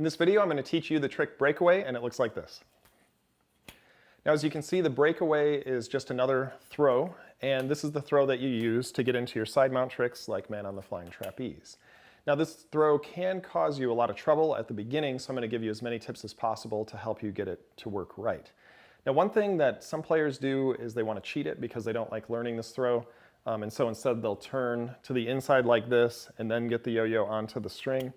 In this video, I'm going to teach you the trick breakaway, and it looks like this. Now, as you can see, the breakaway is just another throw, and this is the throw that you use to get into your side mount tricks like man on the flying trapeze. Now, this throw can cause you a lot of trouble at the beginning, so I'm going to give you as many tips as possible to help you get it to work right. Now, one thing that some players do is they want to cheat it because they don't like learning this throw, and so instead they'll turn to the inside like this and then get the yo-yo onto the string.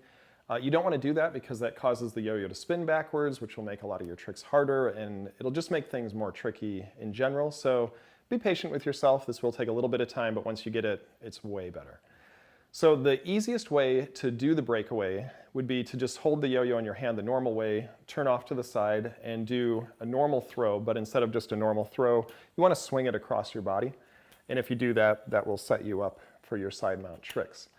You don't want to do that because that causes the yo-yo to spin backwards, which will make a lot of your tricks harder, and it'll just make things more tricky in general. So be patient with yourself. This will take a little bit of time, but once you get it, it's way better. So the easiest way to do the breakaway would be to just hold the yo-yo in your hand the normal way, turn off to the side, and do a normal throw, but instead of just a normal throw, you want to swing it across your body. And if you do that, that will set you up for your side mount tricks.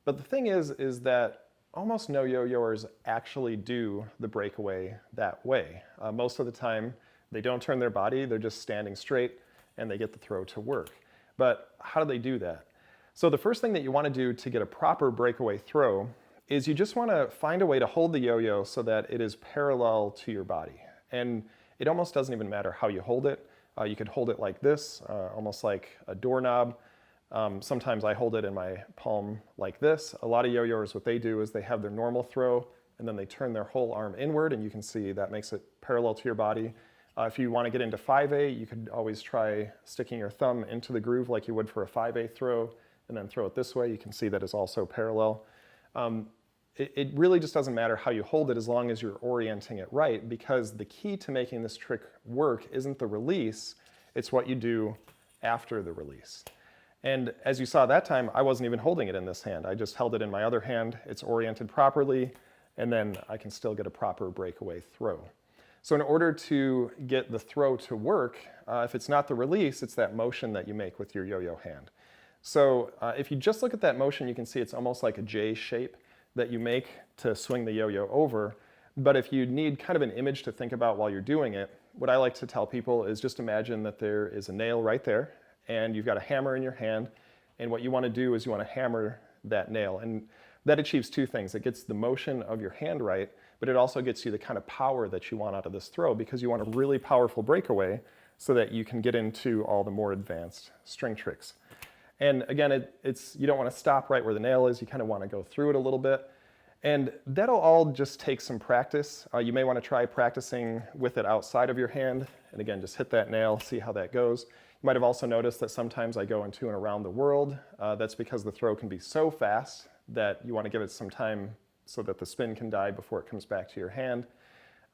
But the thing is that almost no yo-yoers actually do the breakaway that way. Most of the time, they don't turn their body, they're just standing straight, and they get the throw to work. But how do they do that? So the first thing that you want to do to get a proper breakaway throw is you just want to find a way to hold the yo-yo so that it is parallel to your body. And it almost doesn't even matter how you hold it. You could hold it like this, almost like a doorknob. Sometimes I hold it in my palm like this. A lot of yo-yoers, what they do is they have their normal throw and then they turn their whole arm inward, and you can see that makes it parallel to your body. If you want to get into 5A, you could always try sticking your thumb into the groove like you would for a 5A throw and then throw it this way. You can see that is also parallel. It really just doesn't matter how you hold it as long as you're orienting it right, because the key to making this trick work isn't the release, it's what you do after the release. And as you saw that time, I wasn't even holding it in this hand. I just held it in my other hand. It's oriented properly, and then I can still get a proper breakaway throw. So in order to get the throw to work, if it's not the release, it's that motion that you make with your yo-yo hand. So if you just look at that motion, you can see it's almost like a J shape that you make to swing the yo-yo over. But if you need kind of an image to think about while you're doing it, what I like to tell people is just imagine that there is a nail right there, and you've got a hammer in your hand, and what you want to do is you want to hammer that nail. And that achieves two things. It gets the motion of your hand right, but it also gets you the kind of power that you want out of this throw, because you want a really powerful breakaway so that you can get into all the more advanced string tricks. And again, you don't want to stop right where the nail is. You kind of want to go through it a little bit. And that'll all just take some practice. You may want to try practicing with it outside of your hand. And again, just hit that nail, see how that goes. You might have also noticed that sometimes I go into and around the world. That's because the throw can be so fast that you want to give it some time so that the spin can die before it comes back to your hand.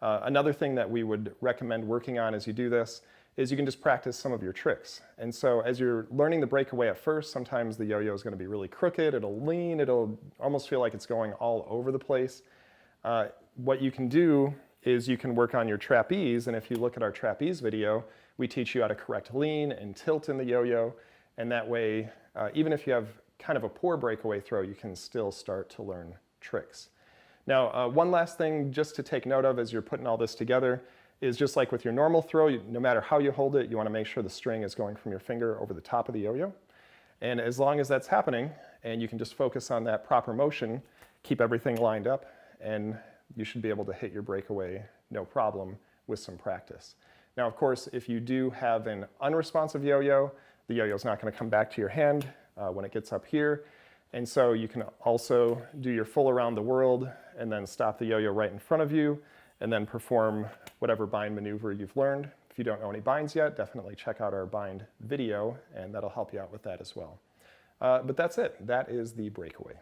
Another thing that we would recommend working on as you do this is you can just practice some of your tricks. And so as you're learning the breakaway at first, sometimes the yo-yo is going to be really crooked, it'll lean, it'll almost feel like it's going all over the place. What you can do is you can work on your trapeze, and if you look at our trapeze video, we teach you how to correct lean and tilt in the yo-yo, and that way, even if you have kind of a poor breakaway throw, you can still start to learn tricks. Now, one last thing just to take note of as you're putting all this together is just like with your normal throw, no matter how you hold it, you want to make sure the string is going from your finger over the top of the yo-yo. And as long as that's happening, and you can just focus on that proper motion, keep everything lined up, and you should be able to hit your breakaway no problem with some practice. Now, of course, if you do have an unresponsive yo-yo, the yo-yo is not going to come back to your hand when it gets up here. And so you can also do your full around the world and then stop the yo-yo right in front of you and then perform whatever bind maneuver you've learned. If you don't know any binds yet, definitely check out our bind video, and that'll help you out with that as well. But that's it. That is the breakaway.